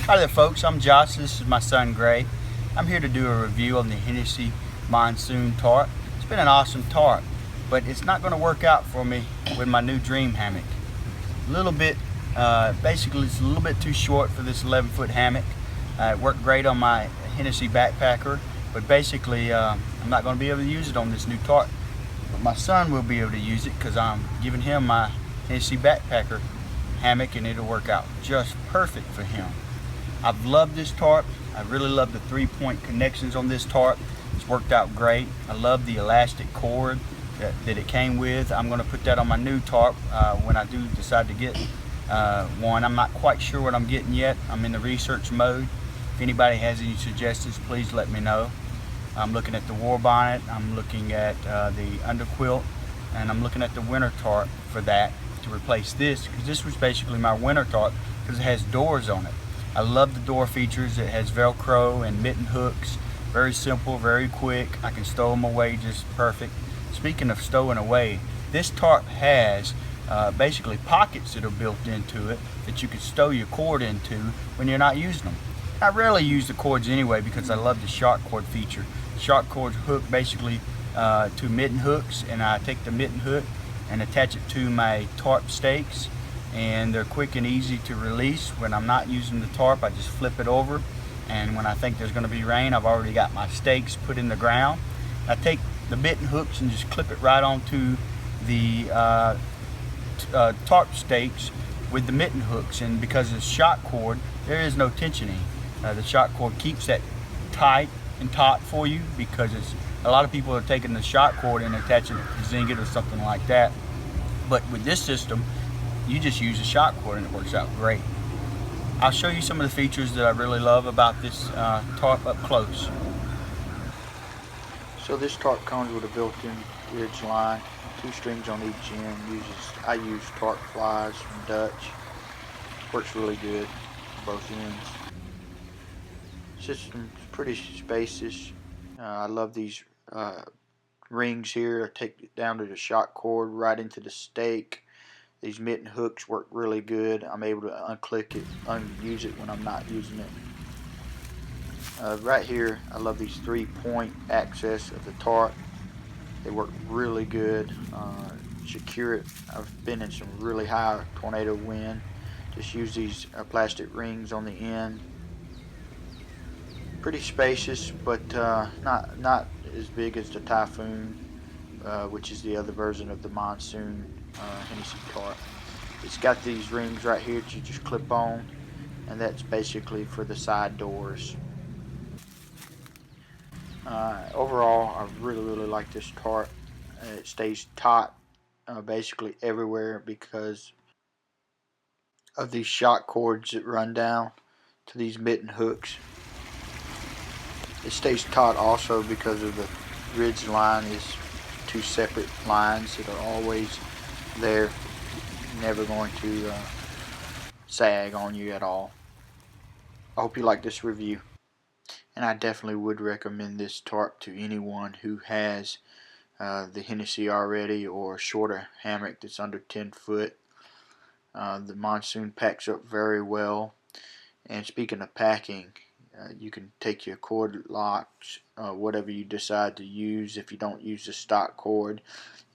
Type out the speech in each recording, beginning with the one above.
Hi there folks, I'm Josh, this is my son Gray. I'm here to do a review on the Hennessey Monsoon Tarp. It's been an awesome tarp, but it's not going to work out for me with my new dream hammock. Basically it's a little bit too short for this 11-foot hammock. It worked great on my Hennessey backpacker, but basically I'm not going to be able to use it on this new tarp. But my son will be able to use it because I'm giving him my Hennessey backpacker hammock and it'll work out just perfect for him. I've loved this tarp. I really love the 3-point connections on this tarp. It's worked out great. I love the elastic cord that it came with. I'm going to put that on my new tarp when I do decide to get one. I'm not quite sure what I'm getting yet. I'm in the research mode. If anybody has any suggestions, please let me know. I'm looking at the war bonnet, I'm looking at the underquilt, and I'm looking at the winter tarp for that to replace this, because this was basically my winter tarp because it has doors on it. I love the door features. It has Velcro and mitten hooks. Very simple, very quick. I can stow them away just perfect. Speaking of stowing away, this tarp has basically pockets that are built into it that you can stow your cord into when you're not using them. I rarely use the cords anyway because I love the shark cord feature. Shark cords hook basically to mitten hooks, and I take the mitten hook and attach it to my tarp stakes, and they're quick and easy to release. When I'm not using the tarp, I just flip it over, and when I think there's going to be rain, I've already got my stakes put in the ground. I take the mitten hooks and just clip it right onto the tarp stakes with the mitten hooks, and because it's shock cord, there is no tensioning. The shock cord keeps that tight and taut for you, because a lot of people are taking the shock cord and attaching it to Zingit or something like that. But with this system, you just use a shock cord and it works out great. I'll show you some of the features that I really love about this tarp up close. So this tarp comes with a built-in ridge line, 2 strings on each end. I use tarp flies from Dutch. Works really good on both ends. System's pretty spacious. I love these rings here. I take it down to the shock cord right into the stake. These mitten hooks work really good. I'm able to unclick it, unuse it when I'm not using it. Right here, I love these 3-point access of the tarp. They work really good. Secure it. I've been in some really high tornado wind. Just use these plastic rings on the end. Pretty spacious, but not as big as the Typhoon, which is the other version of the Monsoon Hennessey tarp. It's got these rings right here that you just clip on, and that's basically for the side doors. Overall, I really like this tarp. It stays taut basically everywhere because of these shock cords that run down to these mitten hooks. It stays taut also because of the ridge line is 2 separate lines that are always there, never going to sag on you at all. I hope you like this review, and I definitely would recommend this tarp to anyone who has the Hennessey already, or a shorter hammock that's under 10 foot. The Monsoon packs up very well. And speaking of packing, you can take your cord locks, whatever you decide to use, if you don't use the stock cord,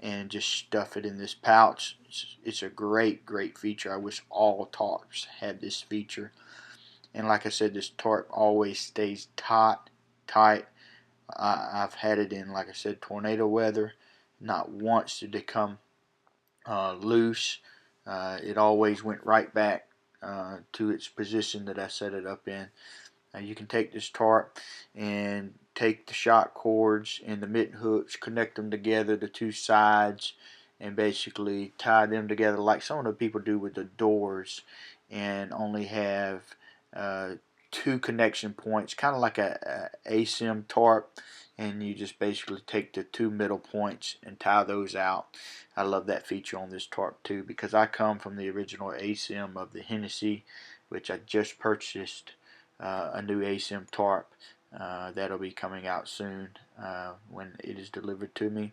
and just stuff it in this pouch. It's a great feature. I wish all tarps had this feature. And like I said, this tarp always stays tight. I've had it in, like I said, tornado weather. Not once did it come loose. It always went right back to its position that I set it up in. You can take this tarp and take the shock cords and the mitten hooks, connect them together, the 2 sides, and basically tie them together like some of the people do with the doors, and only have 2 connection points, kind of like a ASIM tarp, and you just basically take the 2 middle points and tie those out. I love that feature on this tarp too, because I come from the original ASIM of the Hennessey, which I just purchased a new ASIM tarp that'll be coming out soon when it is delivered to me.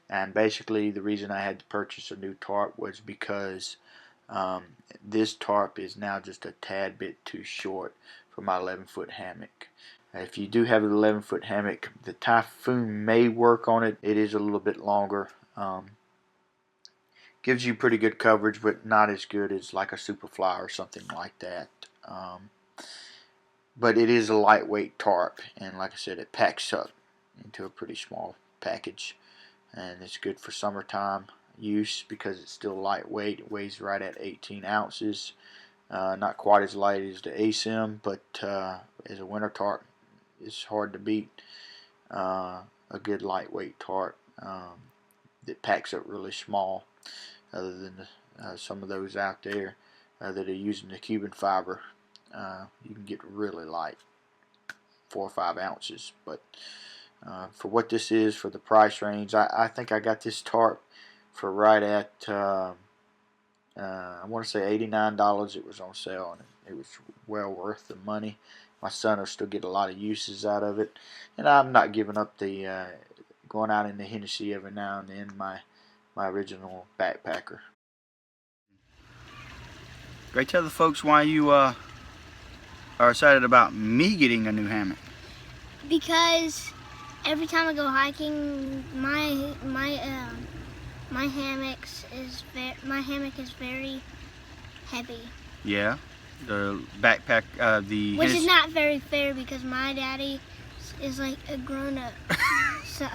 And basically the reason I had to purchase a new tarp was because this tarp is now just a tad bit too short for my 11-foot hammock. If you do have an 11-foot hammock, the Typhoon may work on it. It is a little bit longer. Gives you pretty good coverage, but not as good as like a Superfly or something like that. But it is a lightweight tarp, and like I said, it packs up into a pretty small package, and it's good for summertime use because it's still lightweight. It weighs right at 18 ounces. Not quite as light as the ASIM, but as a winter tarp, it's hard to beat. A good lightweight tarp that packs up really small, other than some of those out there that are using the Cuban fiber. You can get really light, 4 or 5 ounces, but for what this is, for the price range, I think I got this tarp for right at I want to say $89. It was on sale, and it was well worth the money. My son will still get a lot of uses out of it, and I'm not giving up the going out in the Hennessey every now and then, my original backpacker. Great. Tell the folks why you are excited about me getting a new hammock. Because every time I go hiking, my hammock is very heavy. Yeah, the backpack, which is not very fair because my daddy is like a grown-up, so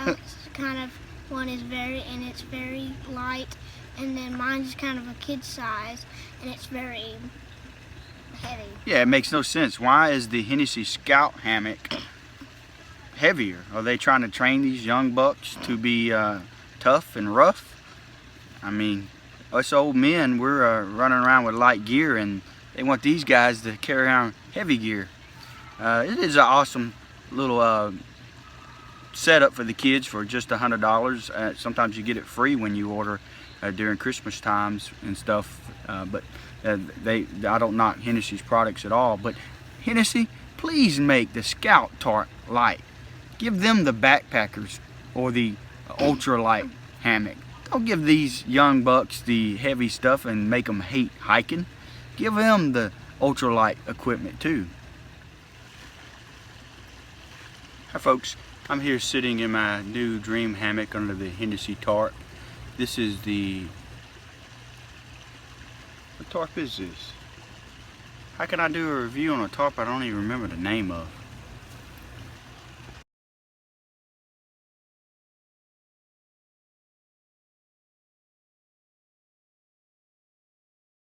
kind of one is it's very light, and then mine's kind of a kid size, and it's very heavy. Yeah, it makes no sense. Why is the Hennessey Scout hammock heavier? Are they trying to train these young bucks to be tough and rough? I mean, us old men, we're running around with light gear, and they want these guys to carry around heavy gear. It is an awesome little setup for the kids for just $100. Sometimes you get it free when you order during Christmas times and stuff. But I don't knock Hennessey's products at all. But Hennessey, please make the Scout tarp light. Give them the backpackers or the ultralight hammock. Don't give these young bucks the heavy stuff and make them hate hiking. Give them the ultralight equipment too. Hi folks, I'm here sitting in my new dream hammock under the Hennessey tarp. This is what tarp is this? How can I do a review on a tarp I don't even remember the name of?